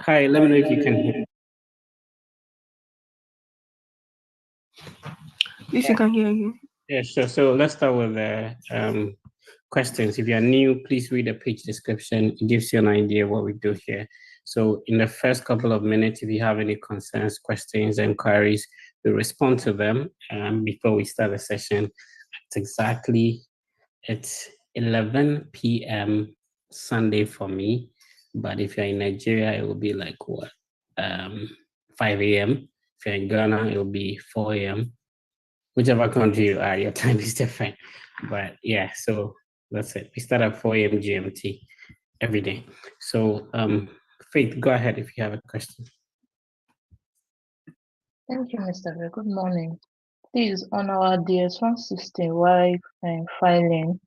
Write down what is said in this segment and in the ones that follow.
Hi, let me know if you can hear. Yes, I can hear you. Yeah, sure. So let's start with the questions. If you are new, please read the page description. It gives you an idea what we do here. So in the first couple of minutes, if you have any concerns, questions, inquiries, we respond to them before we start the session. It's 11 p.m. Sunday for me, but if you're in Nigeria, it will be like what, 5 a.m. If you're in Ghana, it will be 4 a.m. Whichever country you are, your time is different. But yeah, so that's it. We start at 4 a.m. GMT every day. So Faith, go ahead if you have a question. Thank you, Mr. Very. Good morning. Please, on our DS1 system, while filing,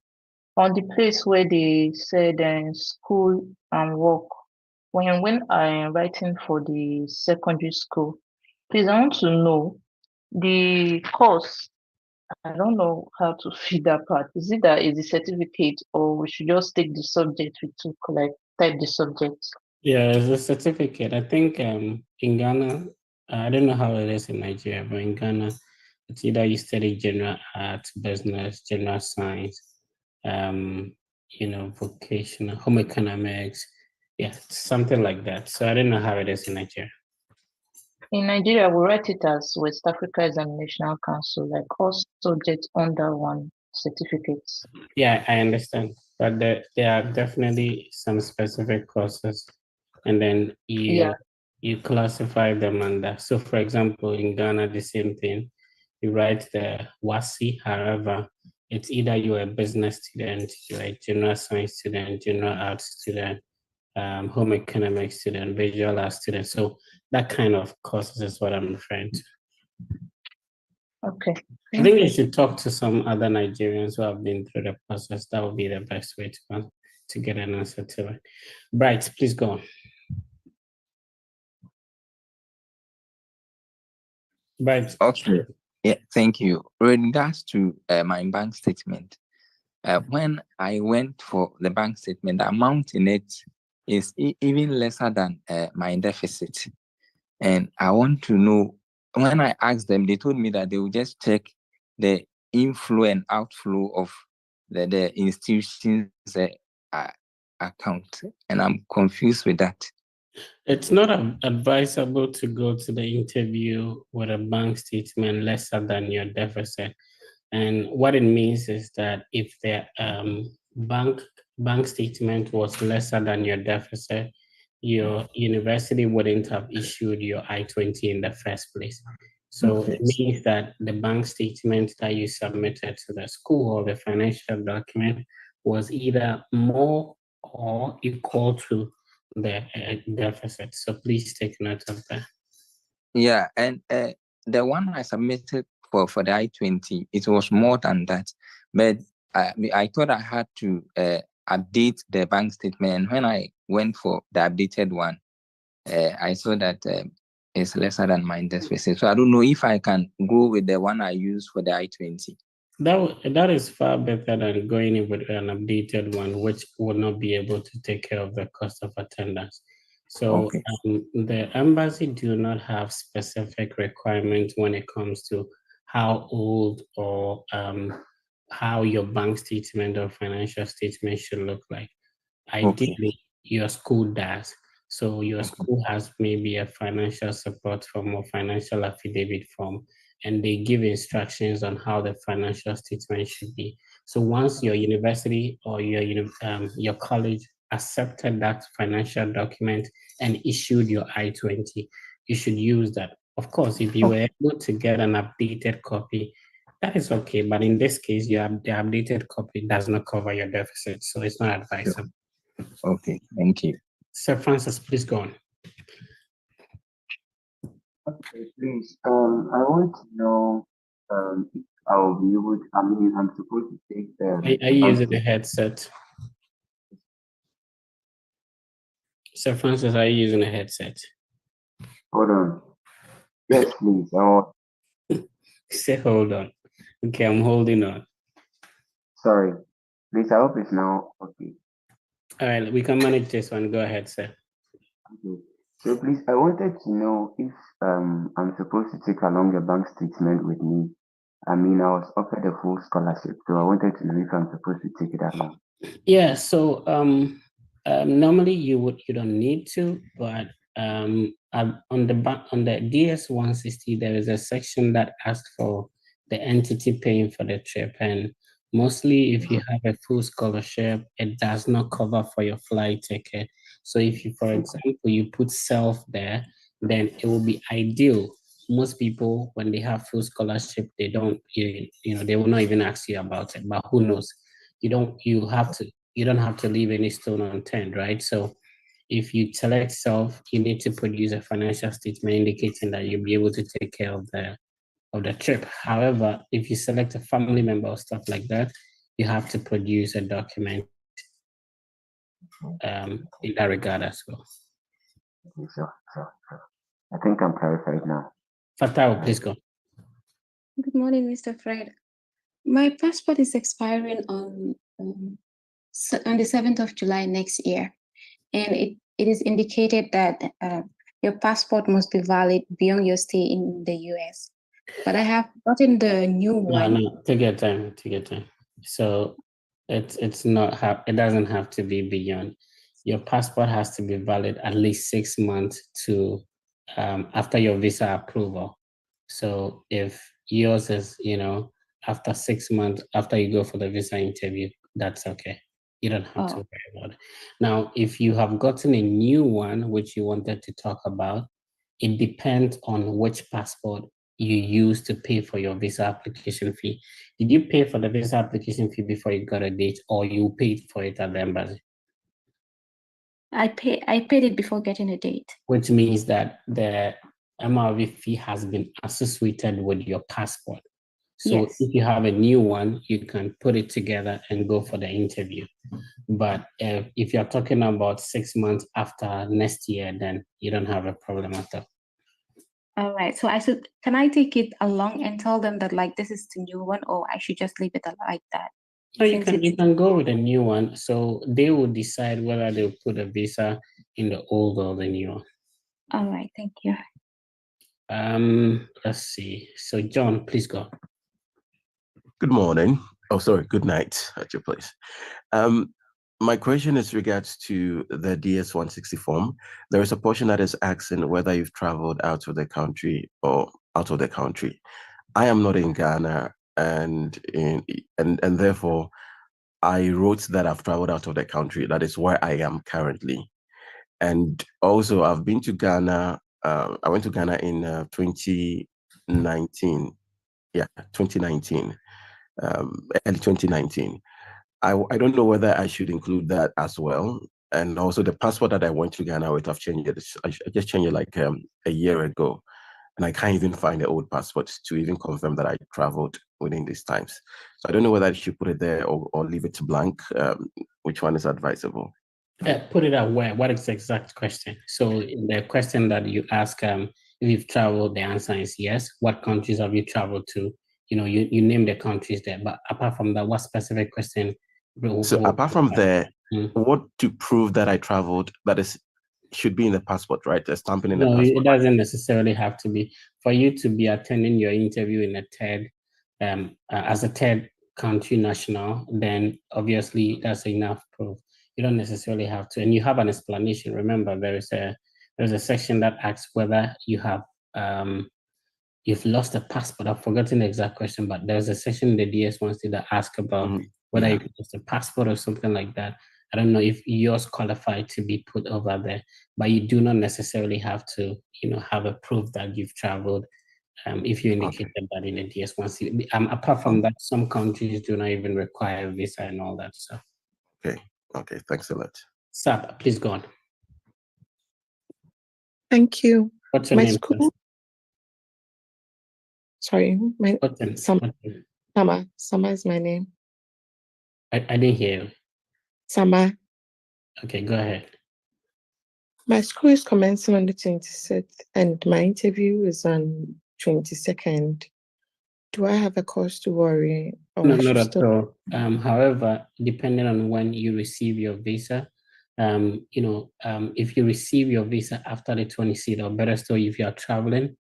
on the place where they said school and work, when I am writing for the secondary school, please, I want to know the course. I don't know how to feed that part. Is it that is the certificate, or we should just take the subject we took, like type the subject? Yeah, it's a certificate. I think in Ghana, I don't know how it is in Nigeria, but in Ghana, it's either you study general arts, business, general science, vocational, home economics, yeah, something like that. So I don't know how it is in Nigeria. In Nigeria, we write it as West Africa Examinational Council, like all subjects under one certificate. Yeah, I understand, but there are definitely some specific courses, and then you classify them under. So, for example, in Ghana, the same thing. You write the WASI. However, it's either you're a business student, you're a general science student, general arts student, home economics student, visual arts student. So that kind of courses is what I'm referring to. Okay. I think you should talk to some other Nigerians who have been through the process. That would be the best way to get an answer to it. Bright, please go on. Bright. Okay. Yeah, thank you. With regards to my bank statement, when I went for the bank statement, the amount in it is even lesser than my deficit. And I want to know, when I asked them, they told me that they will just check the inflow and outflow of the institution's account. And I'm confused with that. It's not advisable to go to the interview with a bank statement lesser than your deficit. And what it means is that if the bank statement was lesser than your deficit, your university wouldn't have issued your I-20 in the first place. So it means that the bank statement that you submitted to the school or the financial document was either more or equal to the deficit. So please take note of that. Yeah, and the one I submitted for the I-20, it was more than that. But I thought I had to update the bank statement. And when I went for the updated one, I saw that it's lesser than my deficit. So I don't know if I can go with the one I used for the I-20. That is far better than going in with an updated one, which will not be able to take care of the cost of attendance. So Okay. The embassy do not have specific requirements when it comes to how old or how your bank statement or financial statement should look like. Ideally, your school does. So your school has maybe a financial support form or financial affidavit form, and they give instructions on how the financial statement should be. So once your university or your college accepted that financial document and issued your I-20, you should use that. Of course, if you were able to get an updated copy, that is okay. But in this case, the updated copy does not cover your deficit, so it's not advisable. Okay, thank you. Sir Francis, please go on. Okay, please. I want to know I'll be able to, I'm supposed to take the. Are you using a headset? Sir Francis, are you using a headset? Hold on. Yes, please. Say hold on. Okay, I'm holding on. Sorry. Please, I hope it's now okay. All right, we can manage this one. Go ahead, sir. Okay. So please, I wanted to know if I'm supposed to take along a bank statement with me. I mean, I was offered a full scholarship, so I wanted to know if I'm supposed to take it along. Yeah, so normally you don't need to, but on the DS 160 there is a section that asks for the entity paying for the trip, and mostly if you have a full scholarship, it does not cover for your flight ticket. So if you, for example, you put self there, then it will be ideal. Most people, when they have full scholarship, they don't, they will not even ask you about it, but who knows? You don't have to leave any stone unturned, right? So if you select self, you need to produce a financial statement indicating that you'll be able to take care of the trip. However, if you select a family member or stuff like that, you have to produce a document in that regard as well. Okay, sure. I think I'm clarified now. Fatao, please go. Good morning, Mr. Fred. My passport is expiring on the 7th of July next year, and it is indicated that your passport must be valid beyond your stay in the US. But I have gotten the new one. No, take your time. So it doesn't have to be beyond. Your passport has to be valid at least 6 months to after your visa approval. So if yours is, after 6 months after you go for the visa interview, that's okay. You don't have to worry about it. Now, if you have gotten a new one, which you wanted to talk about, it depends on which passport you use to pay for your visa application fee. Did you pay for the visa application fee before you got a date, or you paid for it at the embassy? I paid it before getting a date. Which means that the MRV fee has been associated with your passport. So Yes. if you have a new one, you can put it together and go for the interview. But if you're talking about 6 months after next year, then you don't have a problem at all. All right. So can I take it along and tell them that like this is the new one, or I should just leave it like that? No, you can go with a new one. So they will decide whether they'll put a visa in the old or the new one. All right. Thank you. Let's see. So John, please go. Good morning. Oh, sorry. Good night at your place. My question is regards to the DS-160 form. There is a portion that is asking whether you've traveled out of the country or out of the country. I am not in Ghana, and therefore I wrote that I've traveled out of the country. That is where I am currently. And also I've been to Ghana. I went to Ghana in 2019. Yeah, 2019. Early 2019. I don't know whether I should include that as well. And also the passport that I went to Ghana with, I've changed it. I just changed it like a year ago. And I can't even find the old passport to even confirm that I traveled within these times. So I don't know whether I should put it there or leave it blank. Which one is advisable? Put it out where? What is the exact question? So in the question that you ask, if you've traveled, the answer is yes. What countries have you traveled to? You name the countries there. But apart from that, what specific question? So apart from there, what to prove that I traveled, that is should be in the passport, right? The stamping in the passport. No, it doesn't necessarily have to be. For you to be attending your interview in a third, as a third country national, then obviously that's enough proof. You don't necessarily have to, and you have an explanation. Remember, there's a section that asks whether you have you've lost a passport. I've forgotten the exact question, but there's a section in the DS-160 that asks about whether you lost a passport or something like that. I don't know if yours qualified to be put over there, but you do not necessarily have to, have a proof that you've traveled. If you indicated that in the DS-160. Apart from that, some countries do not even require a visa and all that stuff. Okay, thanks a lot. Sap, please go on. Thank you. What's your name? Sorry, Sama is my name. I didn't hear you. Sama. Okay, go ahead. My school is commencing on the 26th and my interview is on 22nd. Do I have a cause to worry? No, not at all. However, depending on when you receive your visa, if you receive your visa after the 26th, or better still, if you are traveling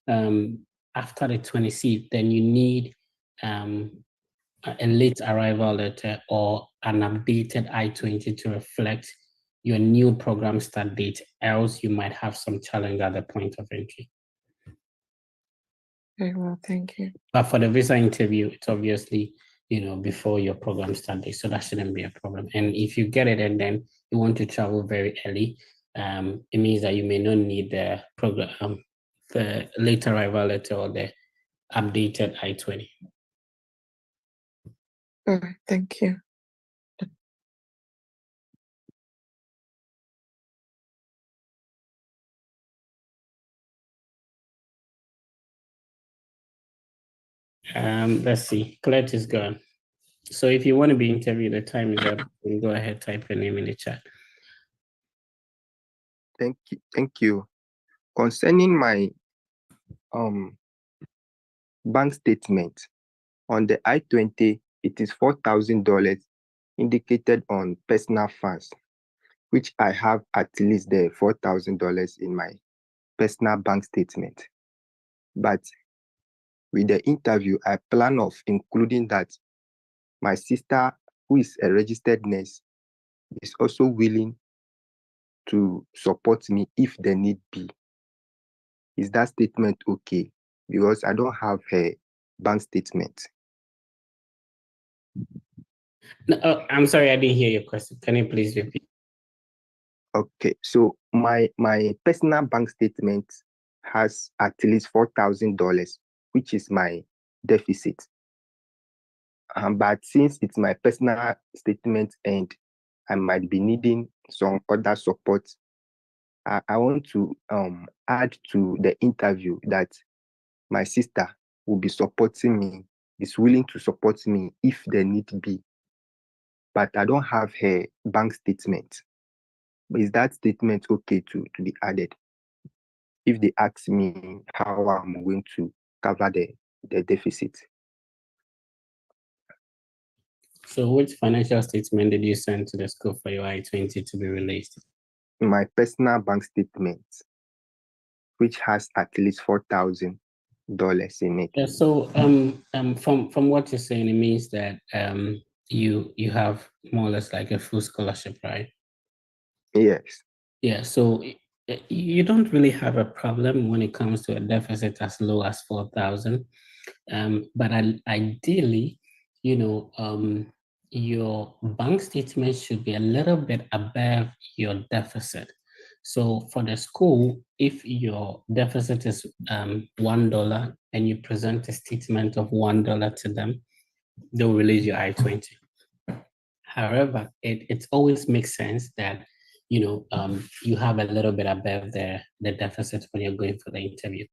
after the 26th, then you need a late arrival letter or an updated I-20 to reflect your new program start date, else you might have some challenge at the point of entry. Very well, thank you. But for the visa interview, it's obviously, before your program start date, so that shouldn't be a problem. And if you get it and then you want to travel very early, it means that you may not need the program, the late arrival letter or the updated I-20. All right, thank you. Let's see, Colette is gone. So if you want to be interviewed, the time is up. You can go ahead, type your name in the chat. Thank you. Concerning my bank statement, on the I-20, it is $4,000 indicated on personal funds, which I have at least the $4,000 in my personal bank statement. But with the interview, I plan of including that my sister, who is a registered nurse, is also willing to support me if the need be. Is that statement okay? Because I don't have her bank statement. No, I'm sorry, I didn't hear your question. Can you please repeat? Okay, so my personal bank statement has at least $4,000, which is my deficit. But since it's my personal statement and I might be needing some other support, I want to add to the interview that my sister will be supporting me, is willing to support me if the need be. But I don't have her bank statement. Is that statement okay to be added? If they ask me how I'm going to cover the deficit. So which financial statement did you send to the school for your I-20 to be released? My personal bank statement, which has at least $4,000 in it. Yeah, so from what you're saying, it means that you have more or less like a full scholarship, right? Yes. Yeah, so you don't really have a problem when it comes to a deficit as low as 4,000. But ideally, your bank statement should be a little bit above your deficit. So for the school, if your deficit is $1 and you present a statement of $1 to them, they'll release your I-20. However, it always makes sense that you have a little bit above the deficit when you're going for the interview.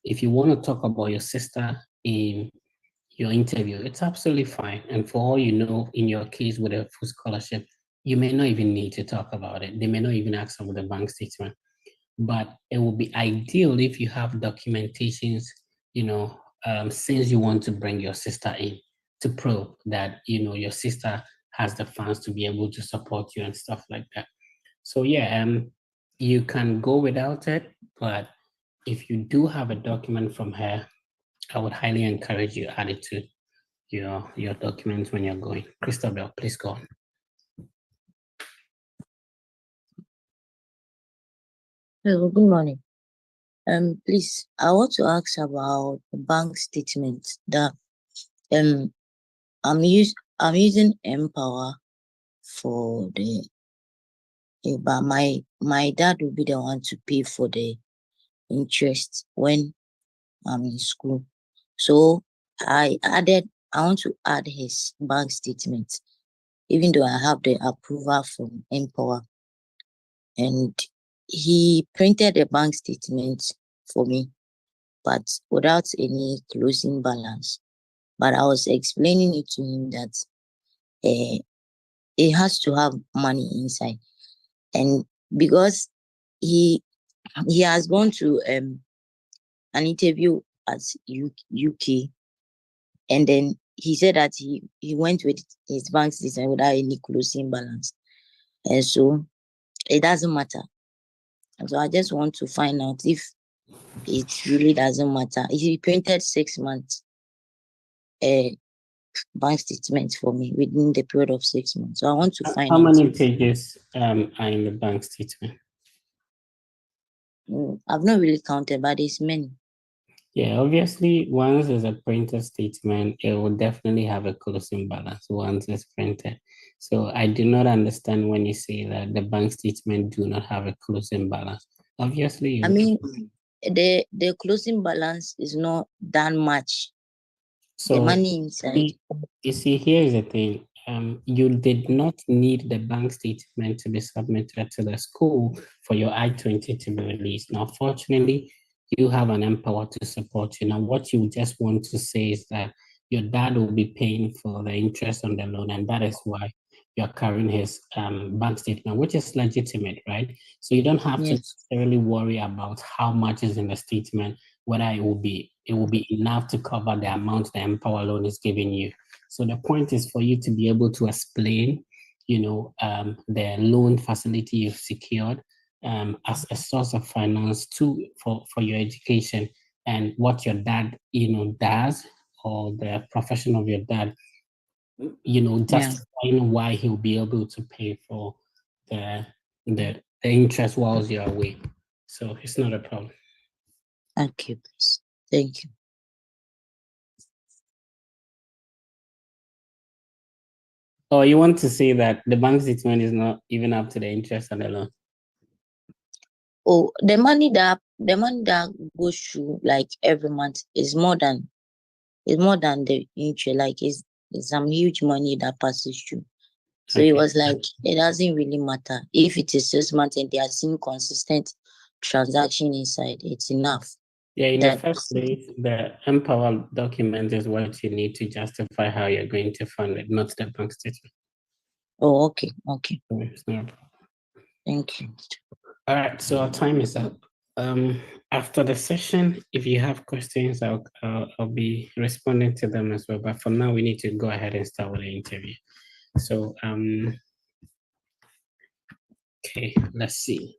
If you want to talk about your sister in your interview, it's absolutely fine. And for all you know, in your case with a full scholarship, you may not even need to talk about it. They may not even ask for the bank statement. But it will be ideal if you have documentations, since you want to bring your sister in to prove that, your sister has the funds to be able to support you and stuff like that. So yeah, you can go without it, but if you do have a document from her, I would highly encourage you add it to your documents when you're going. Christabel, please go on. Hello, good morning. Please, I want to ask about the bank statement that I'm using Empower for but my dad will be the one to pay for the interest when I'm in school. So I want to add his bank statement, even though I have the approval from Empower. And he printed the bank statement for me, but without any closing balance. But I was explaining it to him that it has to have money inside. And because he has gone to an interview at UK, and then he said that he went with his bank statement without any closing balance. And so it doesn't matter. And so I just want to find out if it really doesn't matter. If he printed 6 months bank statement for me within the period of 6 months. So I want to find How out. many pages are in the bank statement? I've not really counted, but it's many. Yeah, obviously, once there's a printed statement, it will definitely have a closing balance once it's printed. So I do not understand when you say that the bank statement do not have a closing balance. Obviously, I mean, the closing balance is not that much. The so money inside. you see, here is the thing. You did not need the bank statement to be submitted to the school for your I-20 to be released. Now, fortunately, you have an Empower to support you. Now, what you just want to say is that your dad will be paying for the interest on the loan, and that is why you're carrying his bank statement, which is legitimate, right? So you don't have to necessarily worry about how much is in the statement, whether it will be enough to cover the amount the Empower loan is giving you. So the point is for you to be able to explain, the loan facility you've secured as a source of finance for your education, and what your dad, does, or the profession of your dad, justifying why he'll be able to pay for the interest whilst you're away. So it's not a problem. Okay, please. Thank you. Or you want to say that the bank statement is not even up to the interest on the loan? Oh, the money that goes through like every month is more than the interest. Like it's some huge money that passes through. So it was like it doesn't really matter if it is 6 months and they are seeing consistent transaction inside. It's enough. Yeah, in the first place, the Empower document is what you need to justify how you're going to fund it, not the bank statement. Oh, okay. Okay. It's not a problem. Thank you. All right, so our time is up. After the session, if you have questions, I'll be responding to them as well. But for now, we need to go ahead and start with the interview. So, okay, let's see.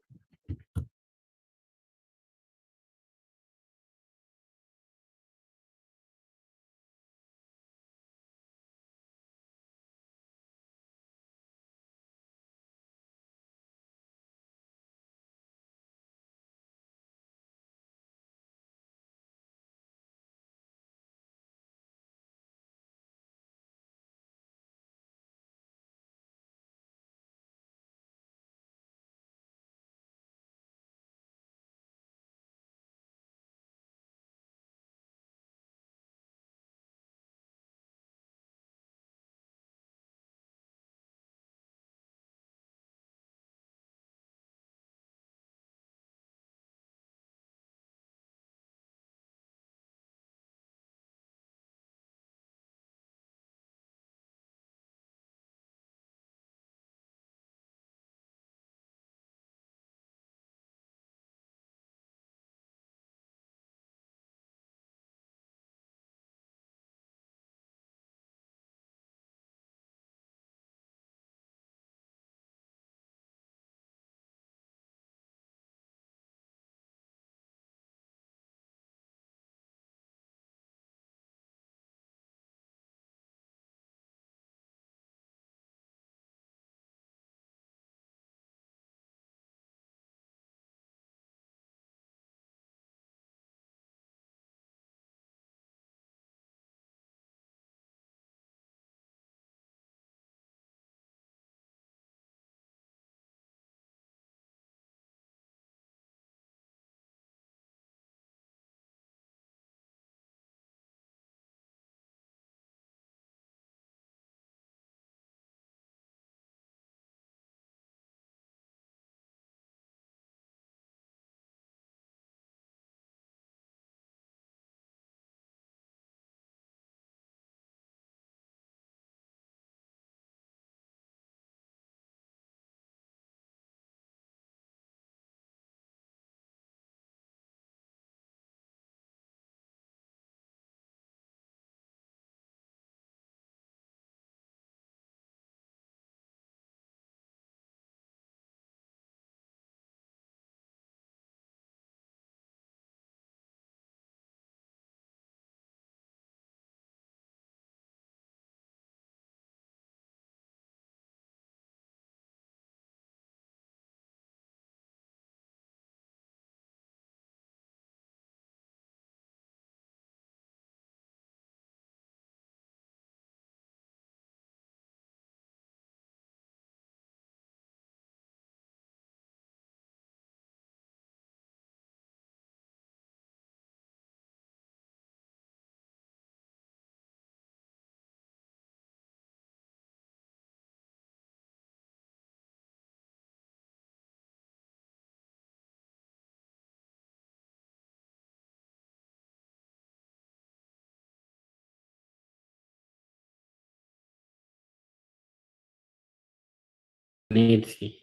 180.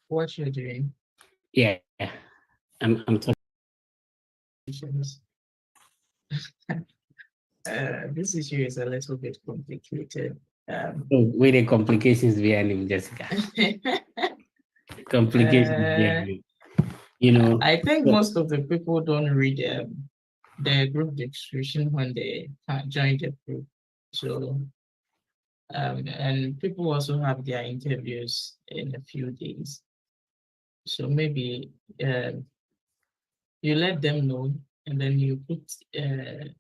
What you're doing? Yeah, I'm talking. This issue is a little bit complicated. With the complications behind him, Jessica. Complications behind him. You know, I think most of the people don't read the group description when they join the group. So, and people also have their interviews in a few days. So maybe you let them know, and then you put the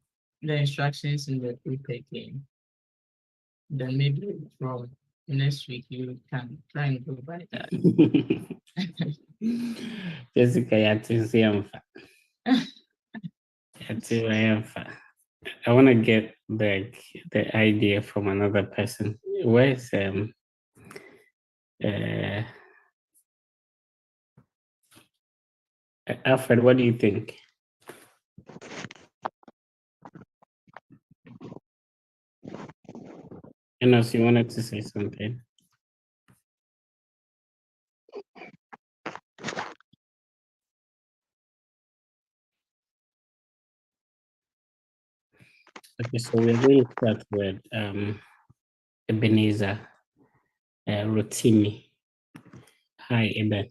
instructions in the group again. Then maybe from next week you can try and go by that. Jessica, I want to get the idea from another person. Where's Alfred? What do you think? Enos, you wanted to say something? Okay, so we're going to start with Ebenezer Rotimi. Hi, Eben.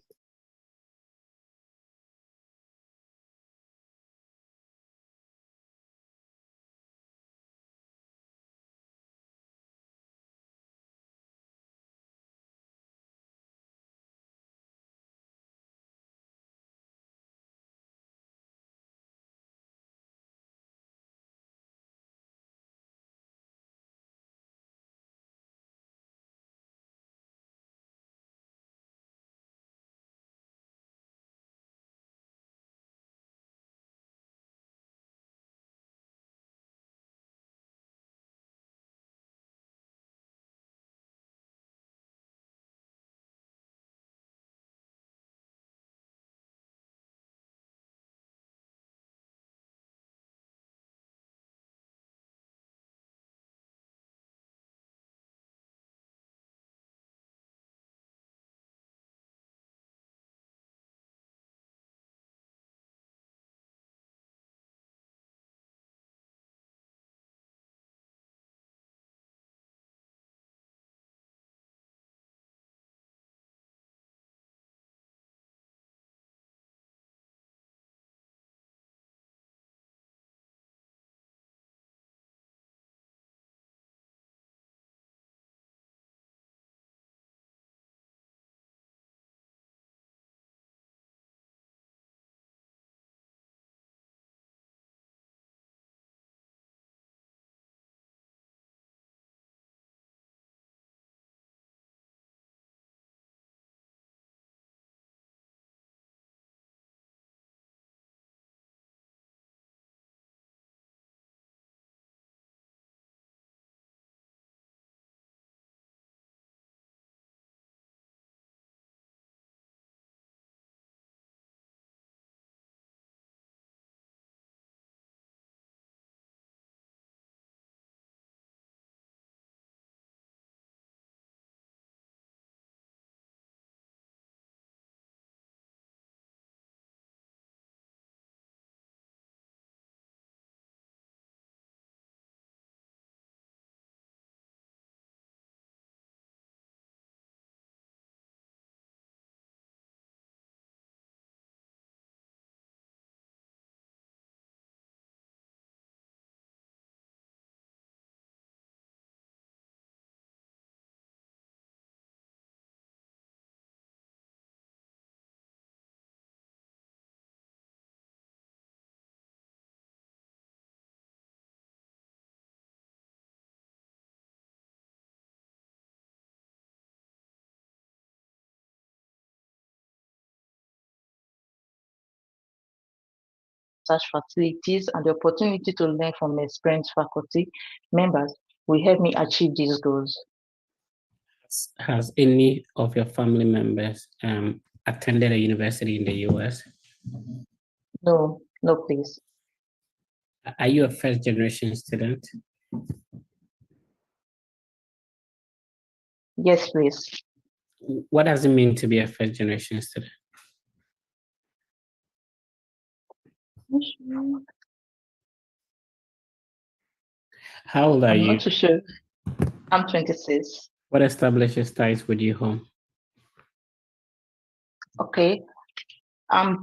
Such facilities and the opportunity to learn from experienced faculty members will help me achieve these goals. Has any of your family members attended a university in the US? No, please. Are you a first generation student? Yes, please. What does it mean to be a first generation student? How old are I'm you? not too sure. I'm 26. What establishes ties with you home? Okay.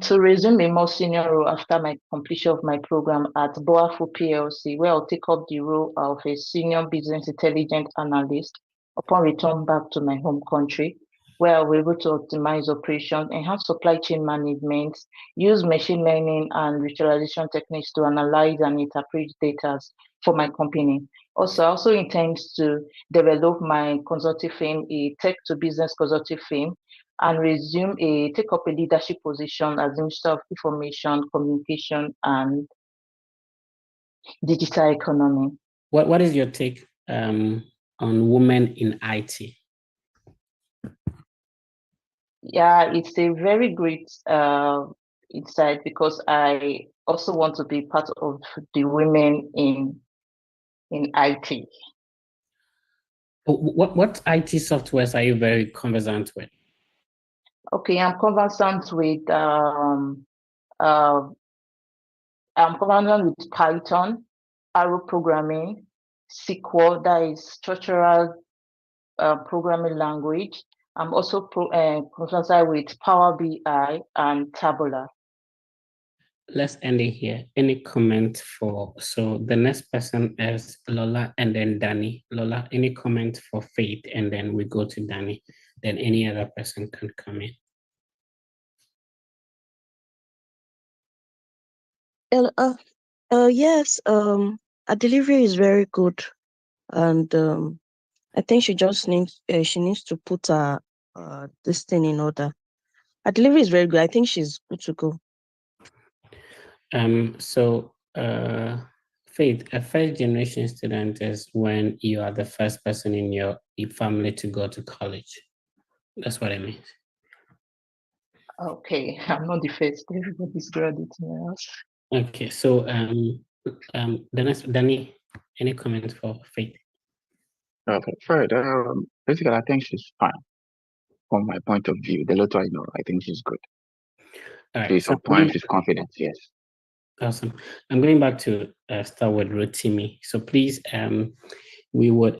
To resume a more senior role after my completion of my program at Boafu PLC, where I'll take up the role of a senior business intelligence analyst upon return back to my home country, where I'll be able to optimize operations, enhance supply chain management, use machine learning and visualization techniques to analyze and interpret data for my company. Also, I also intend to develop my consulting firm, a tech to business consulting firm, and take up a leadership position as Minister of Information, Communication, and Digital Economy. What is your take on women in IT? Yeah, it's a very great insight, because I also want to be part of the women in IT. What IT softwares are you very conversant with? Okay, I'm conversant with Python, Arrow programming, SQL, that is structural programming language. I'm also conversant with Power BI and Tabula. Let's end it here. Any comment so the next person is Lola and then Danny. Lola, any comment for Faith, and then we go to Danny. Then any other person can come in. Yes, her delivery is very good, and I think she just needs to put her this thing in order. Her delivery is very good. I think she's good to go. Faith, a first generation student is when you are the first person in your family to go to college. That's what I mean. Okay, I'm not the first. Everybody's graduating now. Okay, so the next, Danny, any comment for Faith? Okay, Fred, basically, I think she's fine. From my point of view, the little I know, I think she's good. All right, She's on point, she's confident, yes. Awesome. I'm going back to start with Rotimi. So please, we would.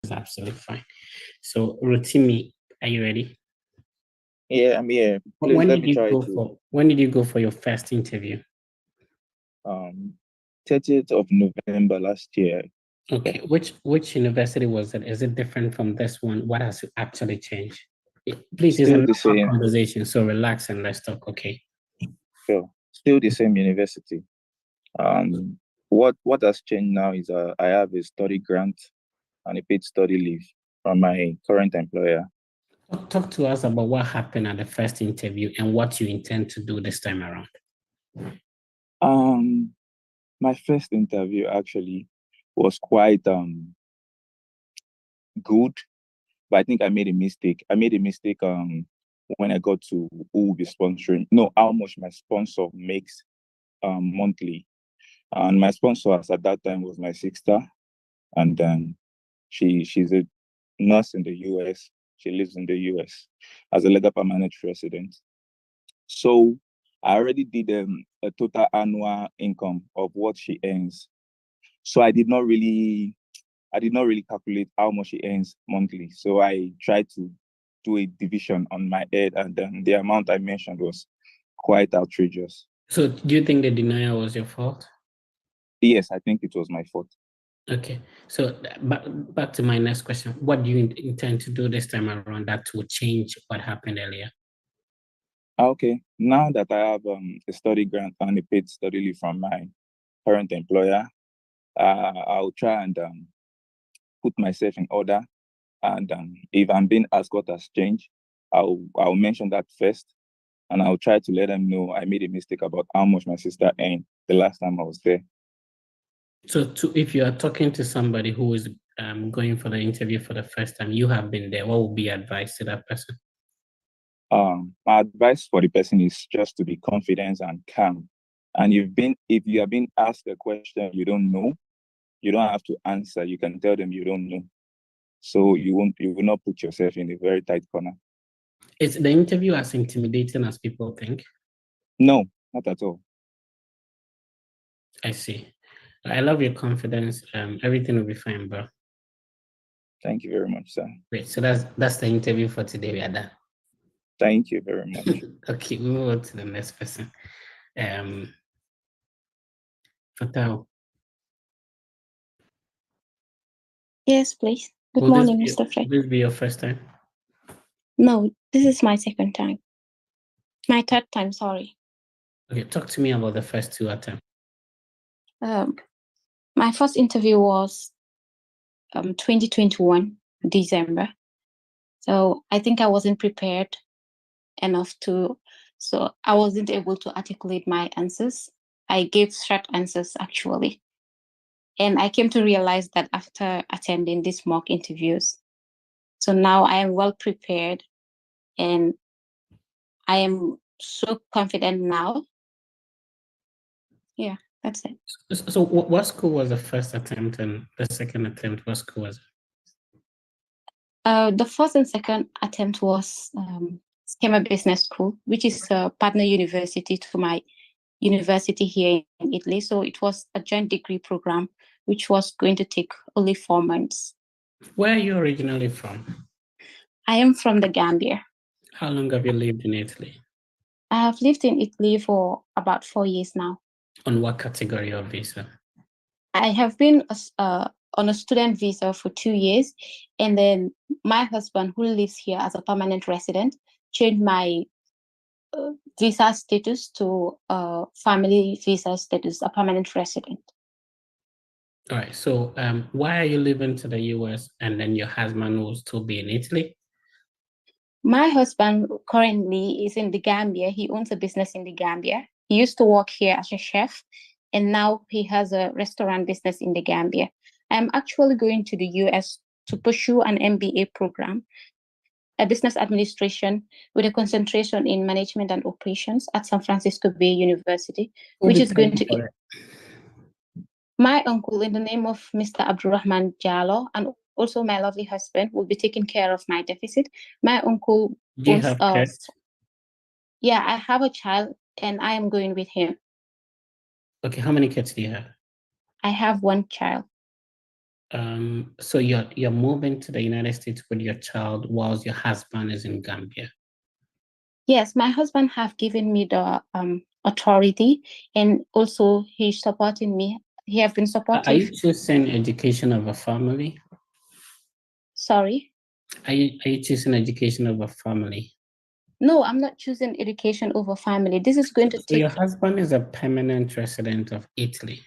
Is absolutely fine. So Rotimi, are you ready? Yeah, I'm here. Please When let did me you try go to. for? When did you go for your first interview? 30th of November last year. Okay, which university was it? Is it different from this one? What has actually changed? Please, it's Still a the same. conversation, so relax and let's talk. Okay. Sure. Still the same university. What has changed now is I have a study grant and a paid study leave from my current employer. Talk to us about what happened at the first interview and what you intend to do this time around. My first interview actually was quite good, but I think I made a mistake. I made a mistake when I got to who will be sponsoring. No, how much my sponsor makes monthly. And my sponsor at that time was my sister, and then she's a nurse in the US. She lives in the US as a legal permanent resident. So I already did a total annual income of what she earns. So I did not really calculate how much she earns monthly. So I tried to do a division on my head, and then the amount I mentioned was quite outrageous. So do you think the denial was your fault? Yes, I think it was my fault. Okay, so back to my next question. What do you intend to do this time around that will change what happened earlier? Okay, now that I have a study grant and a paid study leave from my current employer, I'll try and put myself in order. And if I'm being asked what has changed, I'll mention that first. And I'll try to let them know I made a mistake about how much my sister earned the last time I was there. So if you are talking to somebody who is going for the interview for the first time, you have been there, what would be advice to that person? My advice for the person is just to be confident and calm And if you have been asked a question you don't know, you don't have to answer. You can tell them you don't know. So you will not put yourself in a very tight corner. Is the interview as intimidating as people think? No, not at all. I see. I love your confidence. Everything will be fine, bro. Thank you very much, sir. Great. So that's the interview for today. We are done. Thank you very much. Okay, we move on to the next person. Fatal. Yes, please. Good Will morning, this Mr. Fred. Will this be your first time? No, this is my second time. My third time, sorry. Okay, talk to me about the first two attempts. My first interview was 2021, December. So I think I wasn't prepared enough so I wasn't able to articulate my answers. I gave short answers actually. And I came to realize that after attending these mock interviews. So now I am well prepared and I am so confident now. Yeah, that's it. So what school was the first attempt and the second attempt? What school was it? The first and second attempt was Schema Business School, which is a partner university to my university here in Italy. So it was a joint degree program, which was going to take only 4 months. Where are you originally from? I am from the Gambia. How long have you lived in Italy? I have lived in Italy for about 4 years now. On what category of visa? I have been on a student visa for 2 years, and then my husband, who lives here as a permanent resident, changed my visa status to family visa status, a permanent resident. All right. So why are you living to the US and then your husband will still be in Italy? My husband currently is in the Gambia. He owns a business in the Gambia. He used to work here as a chef, and now he has a restaurant business in the Gambia. I'm actually going to the US to pursue an MBA program, a business administration with a concentration in management and operations at San Francisco Bay University, which is going to... My uncle, in the name of Mr. Abdurrahman Jallo, and also my lovely husband, will be taking care of my deficit. My uncle... Do you have kids? Yeah, I have a child and I am going with him. Okay, how many kids do you have? I have one child. So you're moving to the United States with your child whilst your husband is in Gambia? Yes, my husband have given me the authority, and also he's supporting me. He have been supportive. Are you choosing education of a family? Sorry? Are you choosing education of a family? No, I'm not choosing education over family. This is going to So take... your husband is a permanent resident of Italy?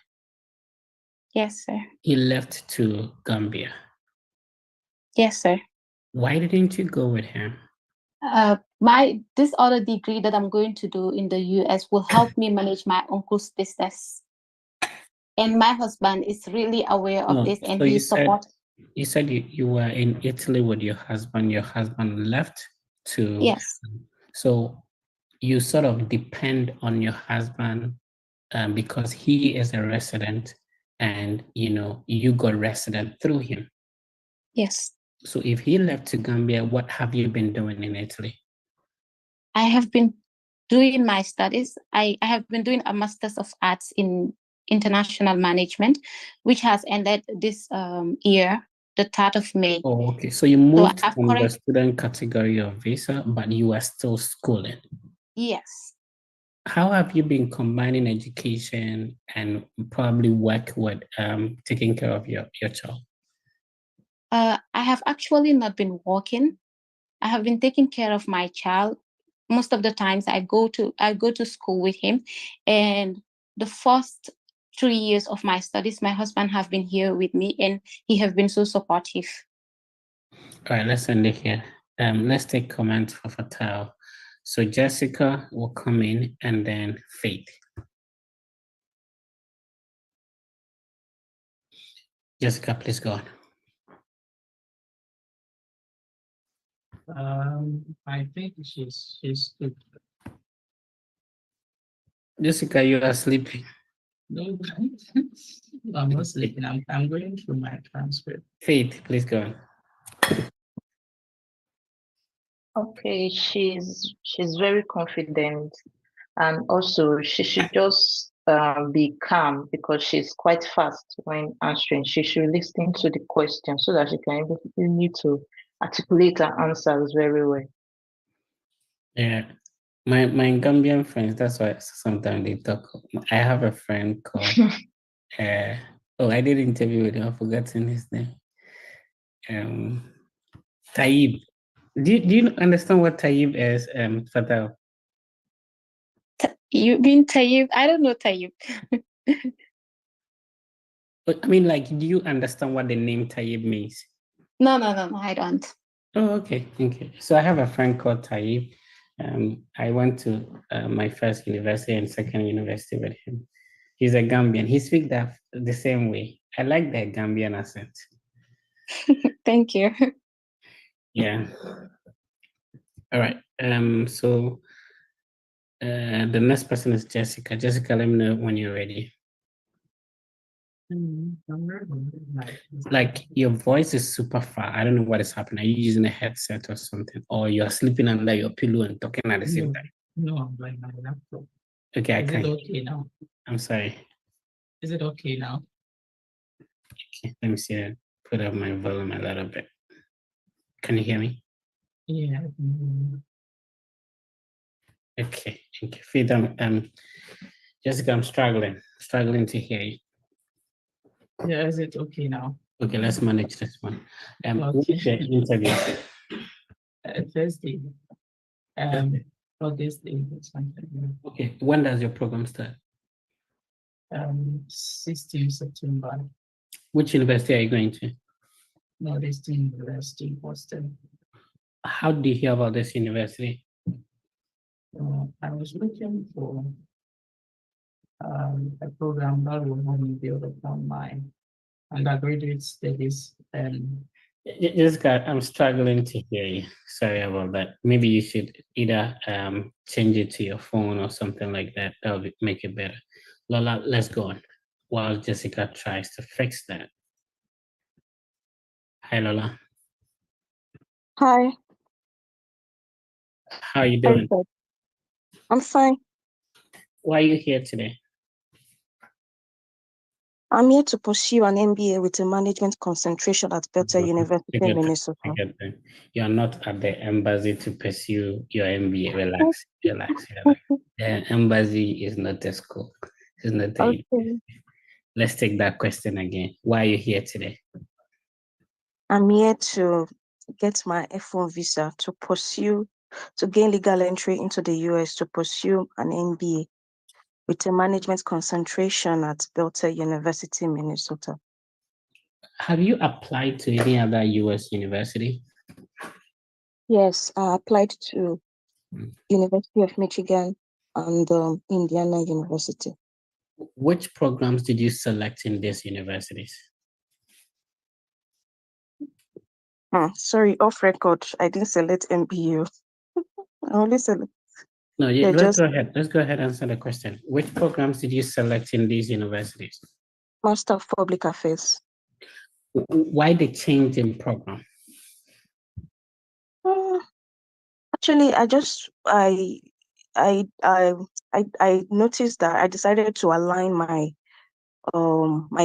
Yes, sir. He left to Gambia? Yes, sir. Why didn't you go with him? This other degree that I'm going to do in the US will help me manage my uncle's business. And my husband is really aware of this, and so he supports. You said you were in Italy with your husband. Your husband left to... Yes. So you sort of depend on your husband because he is a resident, and you got resident through him. Yes. So if he left to Gambia, what have you been doing in Italy? I have been doing my studies. I have been doing a Master's of Arts in International Management, which has ended this year, the 3rd of May. Oh, okay. So you moved from the student category of visa, but you are still schooling. Yes. How have you been combining education and probably work with taking care of your child? I have actually not been working. I have been taking care of my child. Most of the times I go to school with him, and the first 3 years of my studies, my husband have been here with me, and he have been so supportive. All right, let's end it here. Let's take comments for Fatal. So Jessica will come in, and then Faith. Jessica, please go I think she's good. Jessica, you are sleeping. No, I'm not sleeping. I'm going through my transcript. Faith, please go on. Okay, she's very confident, and also she should just be calm because she's quite fast when answering. She should listen to the question so that she can need to articulate her answers very well. Yeah. My Gambian friends, that's why sometimes they talk. I have a friend called I did an interview with him, I've forgotten his name. Taib. Do you understand what Taib is, Fatal? You mean Tayyip? I don't know Tayyip. But I mean, like, do you understand what the name Taib means? No, I don't. Oh, okay, thank you. So I have a friend called Taib. I went to my first university and second university with him. He's a Gambian. He speaks that the same way. I like the Gambian accent. Thank you. Yeah. All right. So the next person is Jessica. Jessica, let me know when you're ready. Like, your voice is super far. I don't know what is happening. Are you using a headset or something? Or you're sleeping under your pillow and talking at the same time? No, I'm like my laptop. Okay, Is it okay now? I'm sorry. Is it okay now? Okay, let me see. Put up my volume a little bit. Can you hear me? Yeah. Okay, thank you. Faith, Jessica, I'm struggling to hear you. Yeah, is it okay now? Okay, let's manage this one. What Okay. is your interview? Thursday. August 8th or something. Okay, when does your program start? 16 September. Which university are you going to? Northeastern University, Boston. How did you hear about this university? I was looking for a program that will help me build upon my undergraduate studies. And Jessica, I'm struggling to hear you. Sorry about that. Maybe you should either change it to your phone or something like that. That will make it better. Lola, let's go on while Jessica tries to fix that. Hi, Lola. Hi. How are you doing? I'm fine. Why are you here today? I'm here to pursue an MBA with a management concentration at Belter University, Minnesota. You're not at the embassy to pursue your MBA. Relax. The embassy is not the school. It's not the Okay. Let's take that question again. Why are you here today? I'm here to get my F1 visa to gain legal entry into the US to pursue an MBA with a management concentration at Belter University, Minnesota. Have you applied to any other US university? Yes, I applied to University of Michigan and Indiana University. Which programs did you select in these universities? Sorry, off record, I didn't select MBU. I only select. No, let's go ahead. Let's go ahead and answer the question. Which programs did you select in these universities? Master of Public Affairs. Why the change in program? Actually, I noticed that I decided to align my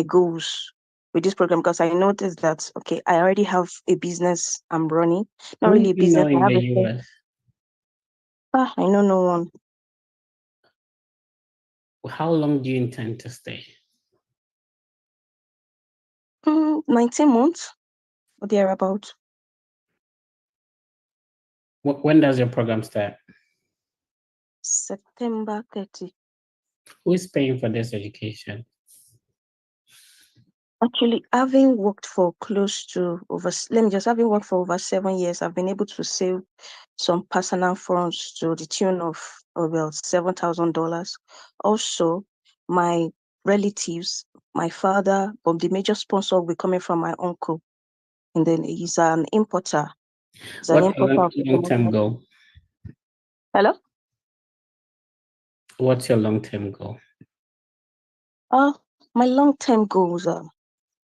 goals with this program because I noticed that I already have a business I'm running. Not really a business. In the US? I know no one. How long do you intend to stay? 19 months or thereabout. When does your program start? September 30. Who is paying for this education? Actually, having worked for over 7 years, I've been able to save some personal funds to the tune of about $7,000. Also, my relatives, my father, but the major sponsor will be coming from my uncle, and then he's an importer. What's your long-term goal? Hello? What's your long-term goal? My long-term goals are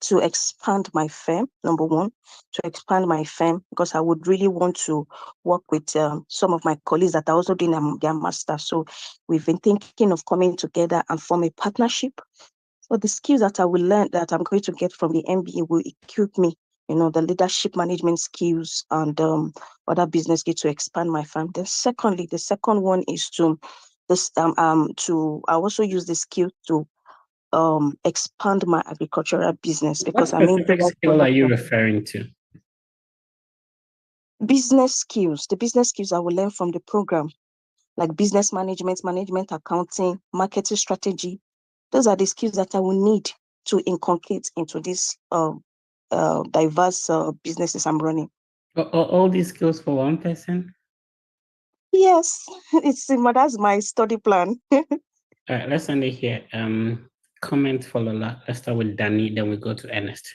to expand my firm, number one, to expand my firm, because I would really want to work with some of my colleagues that are also doing their master. So we've been thinking of coming together and form a partnership. So the skills that I will learn, that I'm going to get from the MBA, will equip me, the leadership management skills and other business skills to expand my firm. Then secondly, the second one is I also use the skill to expand my agricultural business, What because I'm specific skill are you referring to? business skills. The business skills I will learn from the program, like business management accounting, marketing strategy. Those are the skills that I will need to inculcate into this diverse businesses I'm running. All these skills for one person? Yes, that's my study plan. All right, let's end it here. Comment for Lola. Let's start with Danny, then we go to Ernest.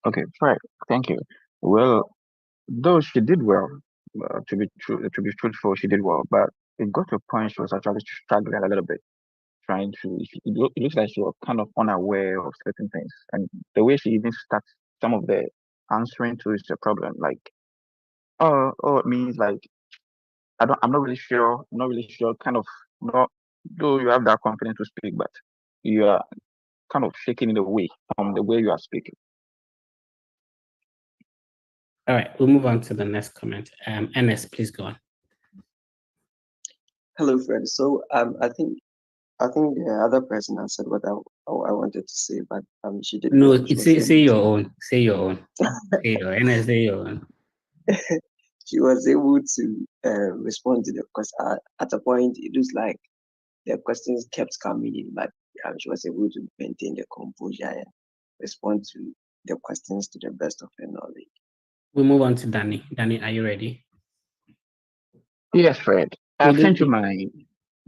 Okay, right. Thank you. Well, though she did well, to be truthful, she did well, but it got to a point she was actually struggling a little bit, trying to. It looks like she was kind of unaware of certain things, and the way she even starts some of the answering to is the problem. Like, it means like I'm not really sure. I'm not really sure. Kind of not. Though you have that confidence to speak, but you are kind of shaking in the way from the way you are speaking. All right, we'll move on to the next comment. Ernest, please go on. Hello, friend. So I think the other person answered what I wanted to say, but she did. No, well. say your own. Say your own. Say your Ernest, say your own. She was able to respond to the question. At a point, it was like the questions kept coming in, but she was able to maintain the composure and respond to the questions to the best of her knowledge. We'll move on to Danny. Danny, are you ready? Yes, Fred. I've sent you my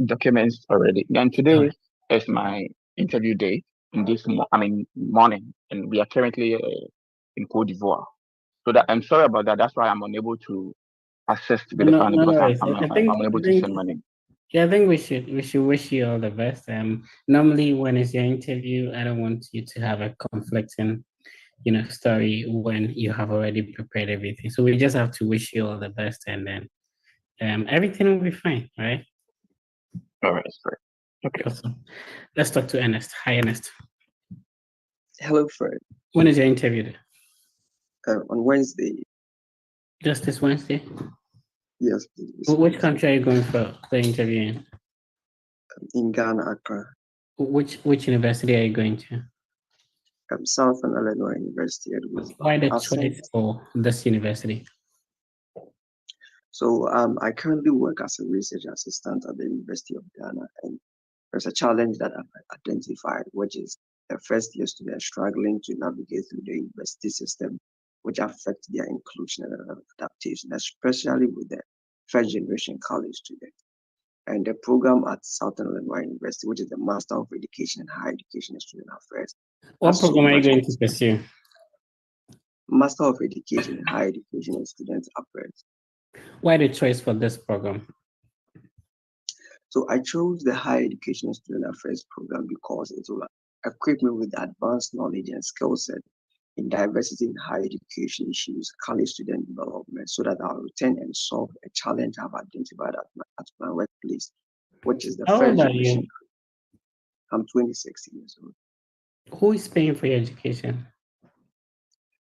documents already. And today is my interview day in this morning, and we are currently in Cote d'Ivoire. So that I'm sorry about that. That's why I'm unable to access to the fund because I'm unable to send money. Yeah, I think we should wish you all the best. Normally when it's your interview, I don't want you to have a conflicting, story when you have already prepared everything. So we just have to wish you all the best, and then everything will be fine, right? All right, great. Okay. Awesome. Let's talk to Ernest. Hi, Ernest. Hello, Fred. When is your interview? On Wednesday. Just this Wednesday? Yes, please. Which country are you going for the interview in? In Ghana, Accra. Which university are you going to? Southern Illinois University. Why the choice for this university? So I currently work as a research assistant at the University of Ghana, and there's a challenge that I've identified, which is the first year students struggling to navigate through the university system, which affects their inclusion and adaptation, especially with the first generation college students. And the program at Southern Illinois University, which is the Master of Education and Higher Education and Student Affairs. What program are you going to pursue? Master of Education and Higher Education and Student Affairs. Why the choice for this program? So I chose the Higher Education and Student Affairs program because it will equip me with advanced knowledge and skill set in diversity in higher education issues, college student development, so that I'll return and solve a challenge I've identified at my workplace, which is the first generation. I'm 26 years old. Who is paying for your education?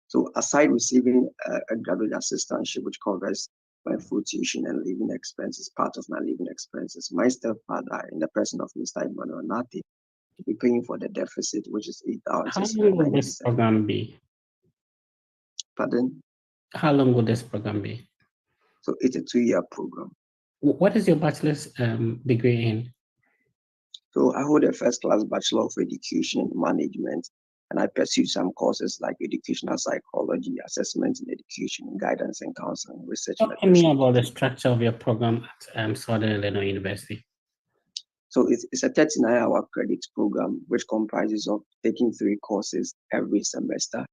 So aside receiving a graduate assistantship, which covers my food, tuition, and living expenses, part of my living expenses, my stepfather, in the person of Mr. Emmanuel Nati, to be paying for the deficit, which is 8,000. How long will this program be? Pardon? How long will this program be? So it's a 2-year program. What is your bachelor's degree in? So I hold a first-class Bachelor of Education Management, and I pursue some courses like educational psychology, assessment in education, guidance and counseling, research. Talk to me about the structure of your program at Southern Illinois University. So it's a 39-hour credit program, which comprises of taking 3 courses every semester.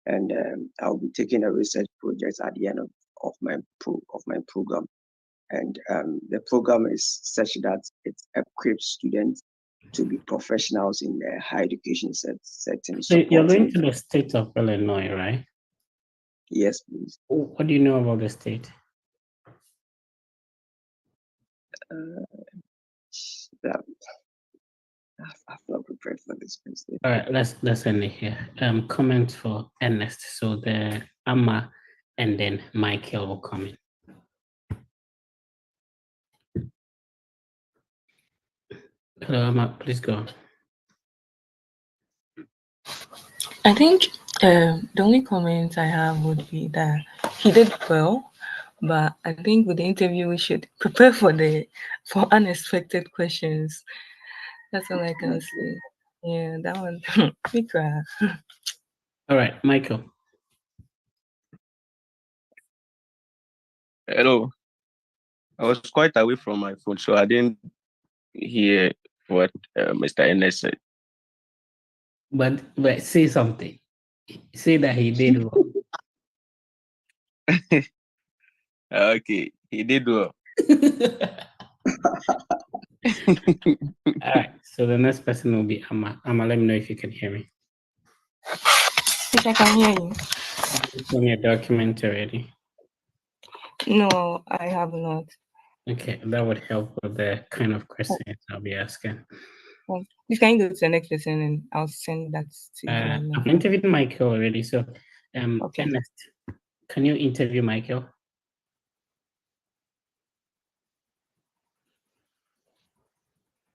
And I'll be taking a research project at the end of my program. and the program is such that it equips students to be professionals in the higher education setting. So you're going supporting- to the state of Illinois, right? Yes, please. What do you know about the state? That I've not prepared for this question. All right, let's end it here. Comment for Ernest. So the Amma and then Michael will come in. Hello, Amma, please go. I think the only comment I have would be that he did well, but I think with the interview we should prepare for unexpected questions. That's all I can say. Yeah, that one. We cry. All right, Michael. Hello. I was quite away from my phone, so I didn't hear what Mr. Ernest said. But say something. Say that he did well. Okay, he did well. All right, so the next person will be Amma. Amma, let me know if you can hear me. Yes, I can hear you. It's on your document already. No, I have not. Okay, that would help with the kind of questions I'll be asking. Well, please can you go to the next person and I'll send that to you. I've interviewed Michael already, so Okay. Ernest, can you interview Michael?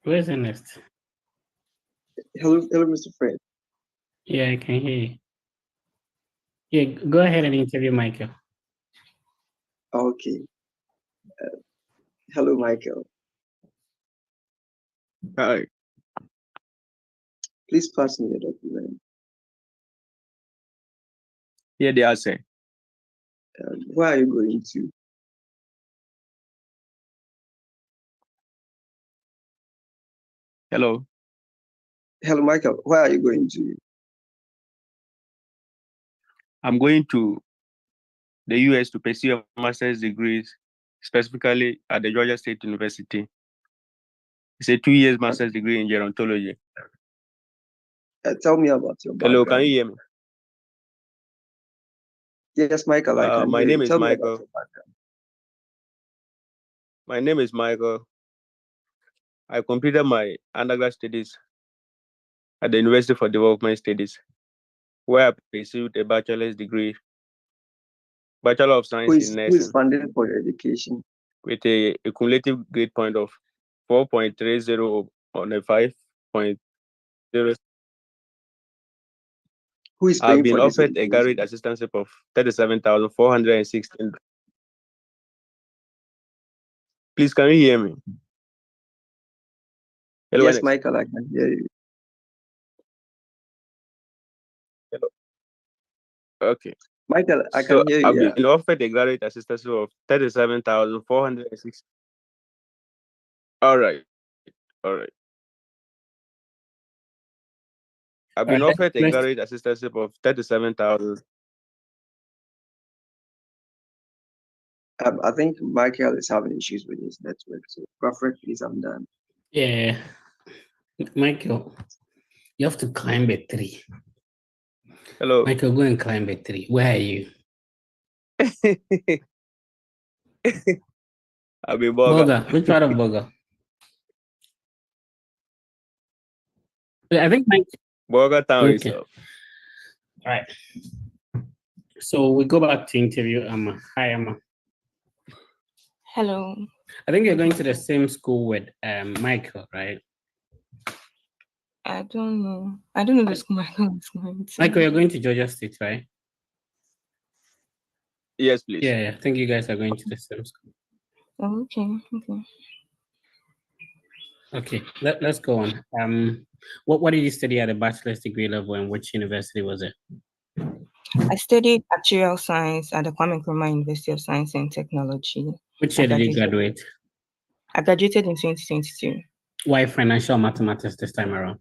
Where's Ernest? Hello, Mr. Fred. Yeah, I can hear you. Yeah, go ahead and interview Michael. Okay. Hello, Michael. Hi. Please pass me the document. Here they are saying. Where are you going to? Hello. Hello, Michael. Where are you going to? I'm going to the US to pursue a master's degrees, specifically at the Georgia State University. It's a 2 years master's degree in gerontology. Tell me about your background. Hello, can you hear me? Yes, Michael, I can My hear name you. is Tell me about Michael. your background. My name is Michael. I completed my undergrad studies at the University for Development Studies, where I pursued a bachelor's degree, Bachelor of Science in Who is Nursing, funding for your education? with a cumulative grade point of 4.30 on a 5.0. Who is I've paying been for this offered a education? graduate assistantship of 37,416. Please, can you hear me? Hello, Yes, Ernest. Michael, I can hear you. Hello. Okay. Michael, I So can hear you. I've Yeah. been offered a graduate assistantship of 37,406. All right. All right. I've been Alright, offered a let's- graduate assistantship of 37,000. I think Michael is having issues with his network. So, Prophet, please, I'm done. Yeah, Michael, you have to climb a tree. Hello. Michael, go and climb a tree. Where are you? I've been Boga. Which part of Boga? I think Mike. Boga Town Okay. itself. All right. So we go back to interview Amma. Hi, Amma. Hello. I think you're going to the same school with Michael, right? I don't know. I don't know the school Michael is going to. Michael, you're going to Georgia State, right? Yes, please. Yeah, I think you guys are going to the same school. Oh, okay. Okay. Okay, let's go on. What did you study at a bachelor's degree level and which university was it? I studied actuarial science at the Kwame Nkrumah University of Science and Technology. Which year did you graduate? I graduated in 2022. Why financial mathematics this time around?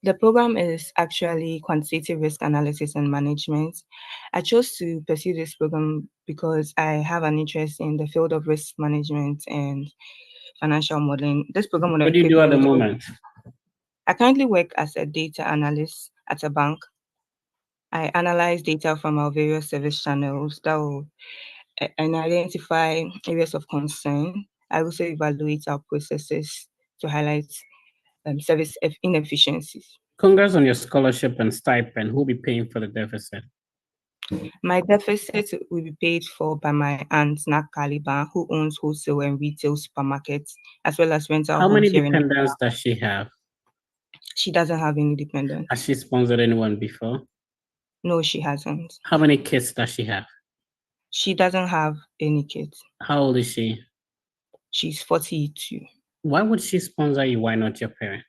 The program is actually quantitative risk analysis and management. I chose to pursue this program because I have an interest in the field of risk management and financial modeling. This program would What do you equip do at the me with- moment? I currently work as a data analyst at a bank. I analyze data from our various service channels that will and identify areas of concern. I also evaluate our processes to highlight service inefficiencies. Congrats on your scholarship and stipend. Who'll be paying for the deficit? My deficit will be paid for by my aunt Nakaliba, who owns wholesale and retail supermarkets, as well as rental How many homes here in dependents does she have? She doesn't have any dependents. Has she sponsored anyone before? No, she hasn't. How many kids does she have? She doesn't have any kids. How old is she? She's 42. Why would she sponsor you? Why not your parent?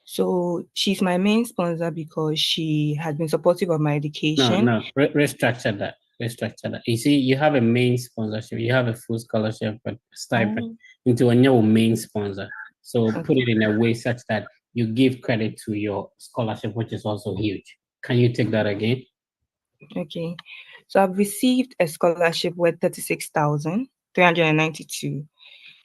So she's my main sponsor because she has been supportive of my education. No, restructure that. Restructure that. You see, you have a main sponsorship. You have a full scholarship, but stipend into a new main sponsor. So put it in a way such that you give credit to your scholarship, which is also huge. Can you take that again? Okay. So I've received a scholarship worth 36,392.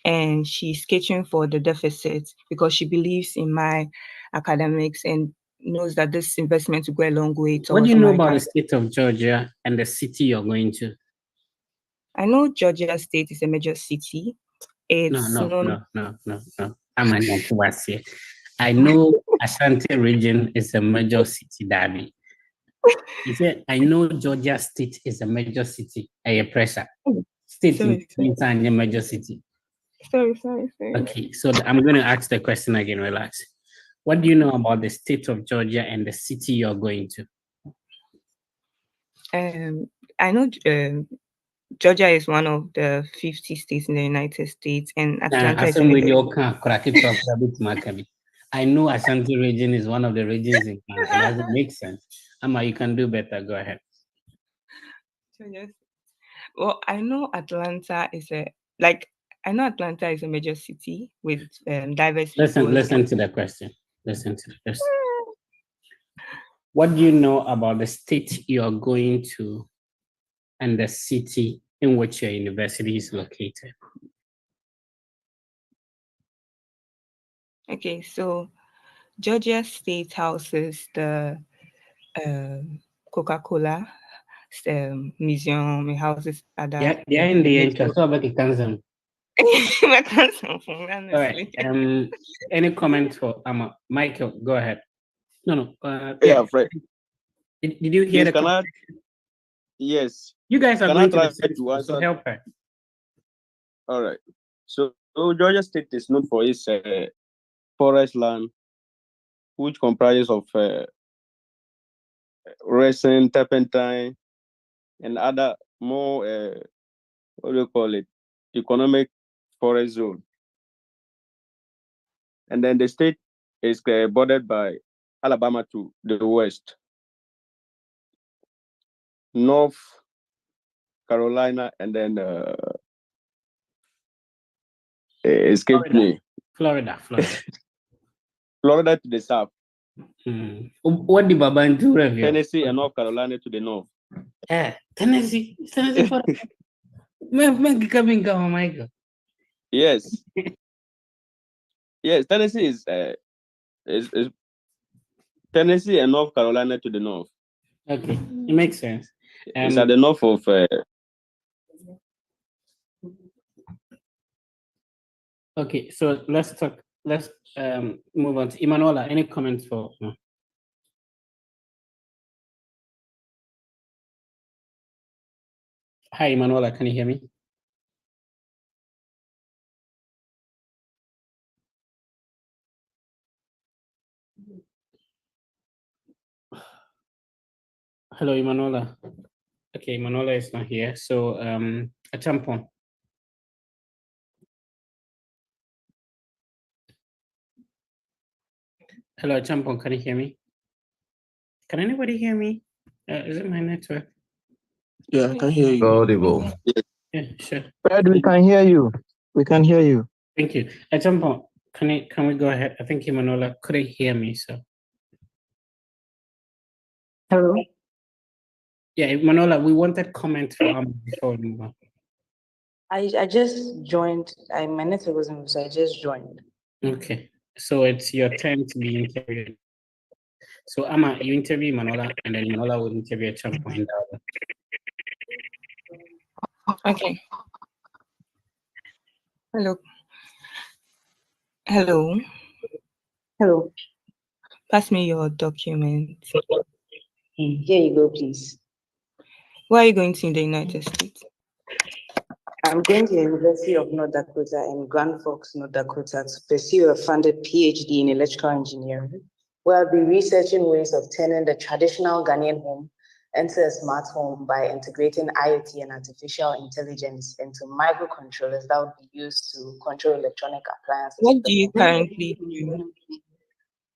And she's catering for the deficit because she believes in my academics and knows that this investment will go a long way. What do you know about the state of Georgia and the city you're going to? I know Georgia State is a major city. It's No. I'm an Antiwasi. I know Ashanti region is a major city, Daddy. He said, I know Georgia State is a major city. I pressure. State is a major city. Sorry. Okay, so I'm going to ask the question again. Relax. What do you know about the state of Georgia and the city you're going to? I know Georgia is one of the 50 states in the United States, and Atlanta is in I know Ashanti region is one of the regions in Ghana. It doesn't make sense. Amma, you can do better. Go ahead. Well, I know Atlanta is a major city with diverse people. Listen to the question. What do you know about the state you're going to and the city in which your university is located? Okay, so Georgia State houses the Coca-Cola museum. It houses other. Yeah, in the end, all right. Any comment for Michael? Go ahead. No. Yeah, Fred. Did you hear the question? Yes. You guys are Can going I to try the to answer? so help her. All right. So Georgia State is known for its forest land, which comprises of resin, turpentine, and other more economic forest zone. And then the state is bordered by Alabama to the west, North Carolina, and then escaped me. Florida. Florida to the south. What did Babantu review? Tennessee and North Carolina to the north. Tennessee. Michael. Yes. Yes, Tennessee is Tennessee and North Carolina to the north. Okay, it makes sense. It's at the north of. Okay, so let's move on to Emanuela. Any comments for? No? Hi, Emanuela. Can you hear me? Hello, Emanuela. Okay, Emanuela is not here. So, Achampon. Hello, Achampon. Can you hear me? Can anybody hear me? Is it my network? Yeah, I can hear you. Yeah, sure. Fred, we can hear you. We can hear you. Thank you. Achampon, Can we go ahead? I think Emanuela couldn't hear me, so. Hello. Yeah, Emanuela, we wanted comments for Amma before we move on. I just joined. My network wasn't, so I just joined. Okay, so it's your turn to be interviewed. So Amma, you interview Emanuela, and then Emanuela will interview Champo in the Okay. Hello. Hello. Hello. Pass me your document. Here you go, please. Where are you going to in the United States? I'm going to the University of North Dakota in Grand Forks, North Dakota, to pursue a funded PhD in electrical engineering, where I'll be researching ways of turning the traditional Ghanaian home into a smart home by integrating IoT and artificial intelligence into microcontrollers that would be used to control electronic appliances. What do you currently do?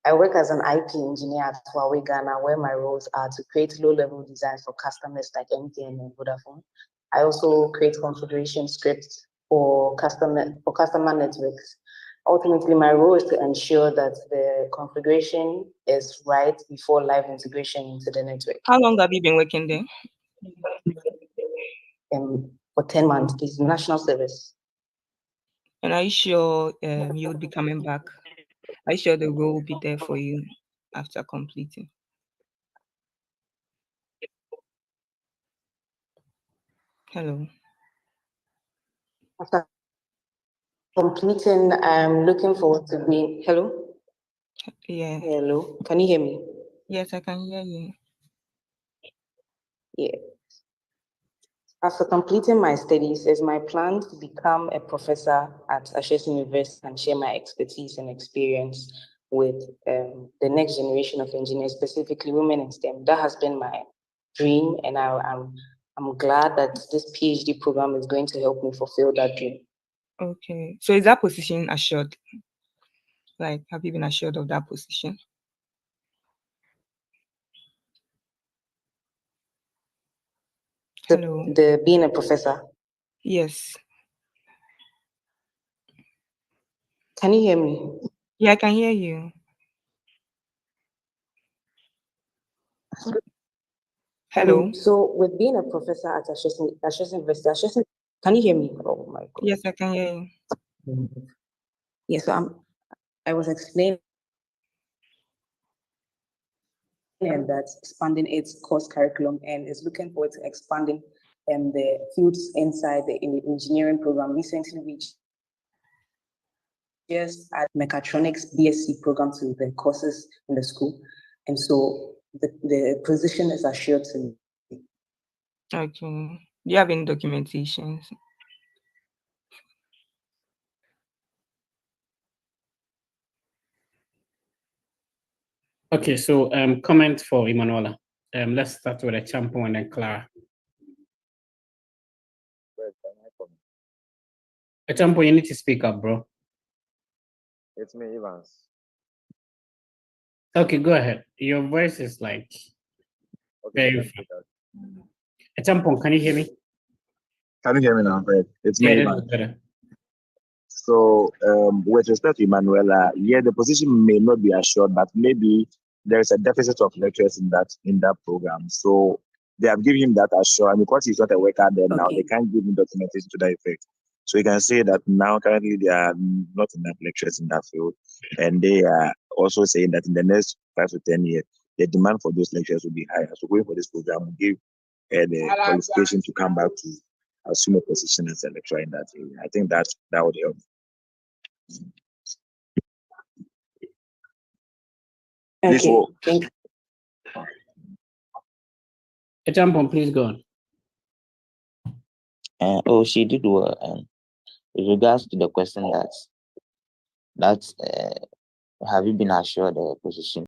I work as an IP engineer at Huawei Ghana, where my roles are to create low-level designs for customers like MTN and Vodafone. I also create configuration scripts for customer networks. Ultimately, my role is to ensure that the configuration is right before live integration into the network. How long have you been working there? For 10 months. It's national service. And are you sure you would be coming back? Are you sure the role will be there for you after completing? Hello. After completing, I'm looking forward to being. Hello? Yeah. Hello. Can you hear me? Yes, I can hear you. Yeah. After completing my studies, it's my plan to become a professor at Ashesi University and share my expertise and experience with the next generation of engineers, specifically women in STEM. That has been my dream, and I'm glad that this PhD program is going to help me fulfill that dream. Okay. So is that position assured? Like, have you been assured of that position? Hello. The being a professor. Yes. Can you hear me? Yeah, I can hear you. Hello. So with being a professor at Ashesi University, can you hear me? Oh my God. Yes, I can hear you. Yes, so I was explaining that expanding its course curriculum and is looking forward to expanding the fields inside the engineering program. Recently, we just add mechatronics BSc program to the courses in the school, and so the position is assured to me. Okay. Do you have any documentation? Okay, so comment for Emanuela. Let's start with a Champo and then Clara. Champo, you need to speak up, bro. It's me, Evans. Okay, go ahead. Your voice is like very. Champo, can you hear me? Can you hear me now, Fred? It's me, Yeah, Evans. that's better. So, with respect to Emanuela, yeah, the position may not be assured, but maybe there's a deficit of lecturers in that program. So they have given him that assurance because he's not a worker there now. They can't give him documentation to that effect. So you can say that now currently there are not enough lecturers in that field, and they are also saying that in the next 5 to 10 years, the demand for those lecturers will be higher. So going for this program will give the qualification to come back to assume a position as a lecturer in that area. I think that would help. Okay. Champo, please go on. She did well. With regards to the question that have you been assured the position?